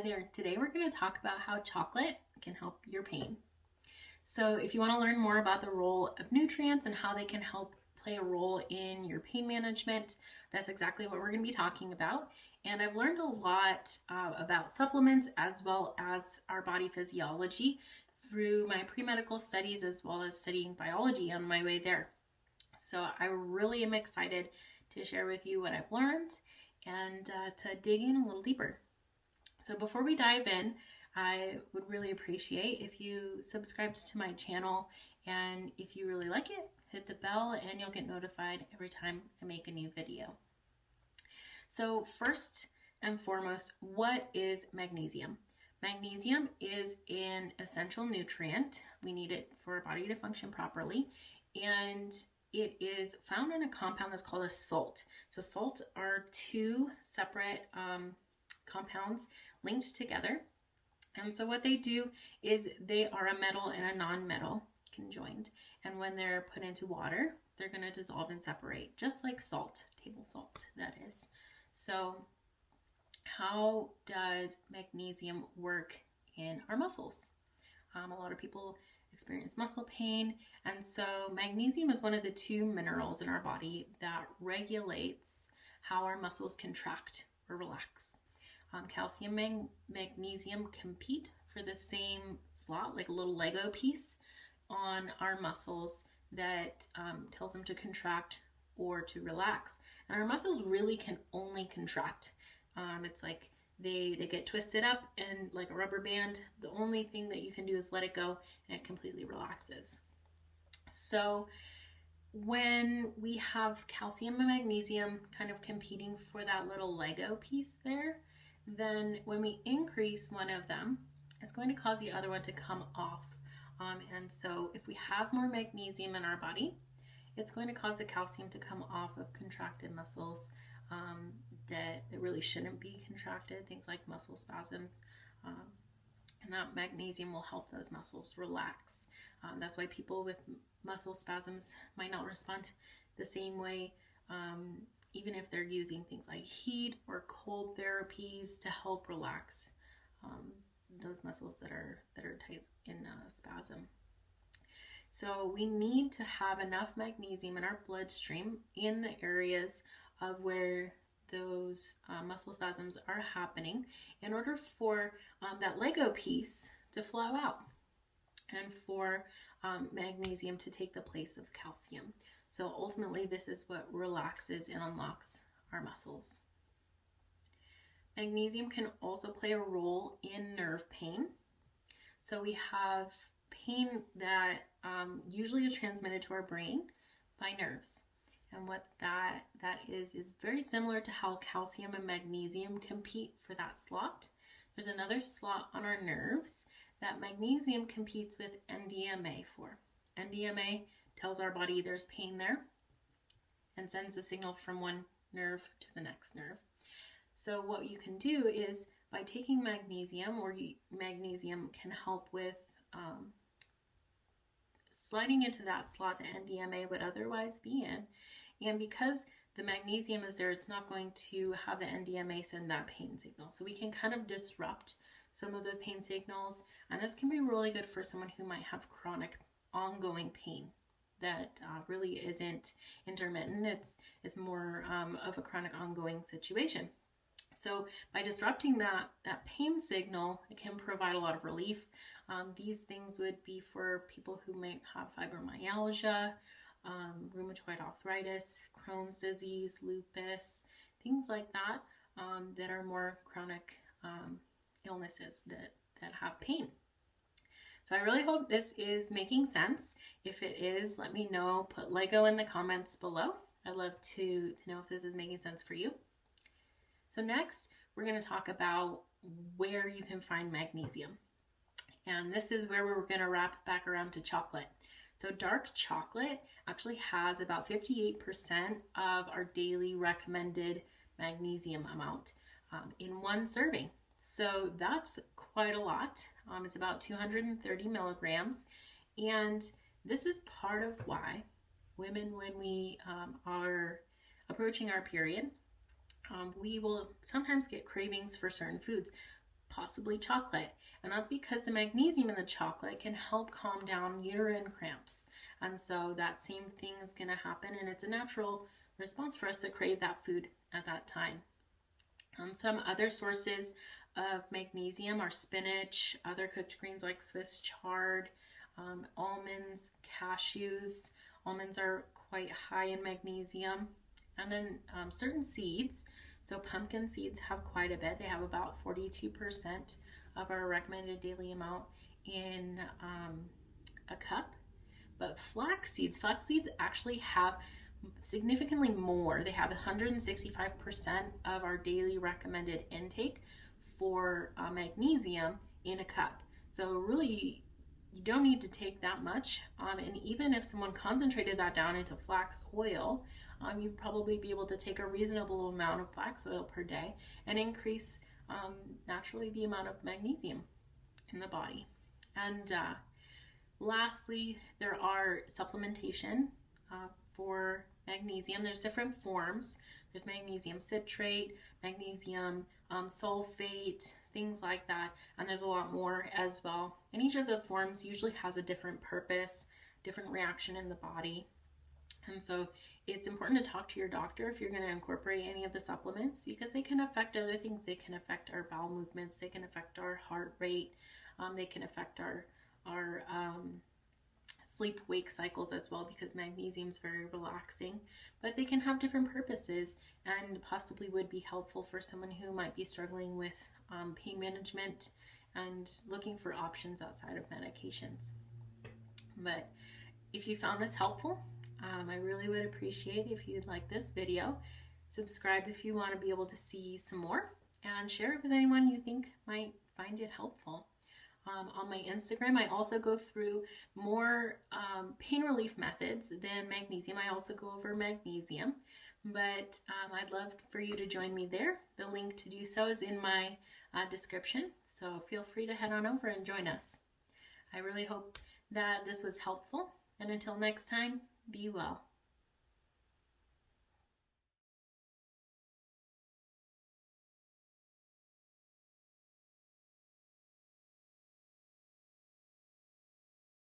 there. Today we're going to talk about how chocolate can help your pain. So if you want to learn more about the role of nutrients and how they can help play a role in your pain management, that's exactly what we're going to be talking about. And I've learned a lot about supplements as well as our body physiology through my pre-medical studies as well as studying biology on my way there. So I really am excited to share with you what I've learned and to dig in a little deeper. So before we dive in, I would really appreciate if you subscribed to my channel, and if you really like it, hit the bell and you'll get notified every time I make a new video. So first and foremost, what is magnesium? Magnesium is an essential nutrient. We need it for our body to function properly, and it is found in a compound that's called a salt. So salts are two separate compounds linked together. And so what they do is they are a metal and a non-metal conjoined. And when they're put into water, they're going to dissolve and separate, just like salt, table salt, that is. So how does magnesium work in our muscles? A lot of people experience muscle pain, and so magnesium is one of the two minerals in our body that regulates how our muscles contract or relax. Calcium and magnesium compete for the same slot, like a little Lego piece on our muscles that tells them to contract or to relax. And our muscles really can only contract. It's like they get twisted up and like a rubber band. The only thing that you can do is let it go and it completely relaxes. So when we have calcium and magnesium kind of competing for that little Lego piece there, then when we increase one of them, it's going to cause the other one to come off. And so if we have more magnesium in our body, it's going to cause the calcium to come off of contracted muscles that really shouldn't be contracted, things like muscle spasms. And that magnesium will help those muscles relax. That's why people with muscle spasms might not respond the same way, even if they're using things like heat or cold therapies to help relax those muscles that are tight in spasm. So we need to have enough magnesium in our bloodstream in the areas of where those muscle spasms are happening in order for that Lego piece to flow out and for magnesium to take the place of calcium. So ultimately, this is what relaxes and unlocks our muscles. Magnesium can also play a role in nerve pain. So we have pain that usually is transmitted to our brain by nerves. And what that is very similar to how calcium and magnesium compete for that slot. There's another slot on our nerves that magnesium competes with NMDA for. NMDA tells our body there's pain there and sends the signal from one nerve to the next nerve. So what you can do is by taking magnesium, magnesium can help with sliding into that slot that NMDA would otherwise be in. And because the magnesium is there, it's not going to have the NMDA send that pain signal. So we can kind of disrupt some of those pain signals. And this can be really good for someone who might have chronic ongoing pain that really isn't intermittent. It's more of a chronic ongoing situation. So by disrupting that pain signal, it can provide a lot of relief. These things would be for people who might have fibromyalgia, rheumatoid arthritis, Crohn's disease, lupus, things like that, that are more chronic illnesses that have pain. So I really hope this is making sense. If it is, let me know. Put Lego in the comments below. I'd love to know if this is making sense for you. So next, we're going to talk about where you can find magnesium. And this is where we're going to wrap back around to chocolate. So dark chocolate actually has about 58% of our daily recommended magnesium amount in one serving. So that's quite a lot. It's about 230 milligrams. And this is part of why women, when we are approaching our period, we will sometimes get cravings for certain foods, possibly chocolate. And that's because the magnesium in the chocolate can help calm down uterine cramps. And so that same thing is going to happen, and it's a natural response for us to crave that food at that time. Some other sources of magnesium are spinach, other cooked greens like Swiss chard, almonds, cashews. Almonds are quite high in magnesium. And then certain seeds. So pumpkin seeds have quite a bit. They have about 42% of our recommended daily amount in a cup. But flax seeds actually have significantly more. They have 165% of our daily recommended intake for magnesium in a cup. So really, you don't need to take that much. And even if someone concentrated that down into flax oil, you'd probably be able to take a reasonable amount of flax oil per day and increase naturally the amount of magnesium in the body. And lastly, there are supplementation for magnesium. There's different forms. There's magnesium citrate, magnesium sulfate, things like that. And there's a lot more as well. And each of the forms usually has a different purpose, different reaction in the body. And so it's important to talk to your doctor if you're going to incorporate any of the supplements, because they can affect other things. They can affect our bowel movements. They can affect our heart rate. They can affect our sleep-wake cycles as well, because magnesium is very relaxing. But they can have different purposes and possibly would be helpful for someone who might be struggling with pain management and looking for options outside of medications. But if you found this helpful, I really would appreciate if you'd like this video. Subscribe if you want to be able to see some more, and share it with anyone you think might find it helpful. On my Instagram, I also go through more pain relief methods than magnesium. I also go over magnesium, but I'd love for you to join me there. The link to do so is in my description, so feel free to head on over and join us. I really hope that this was helpful, and until next time, be well.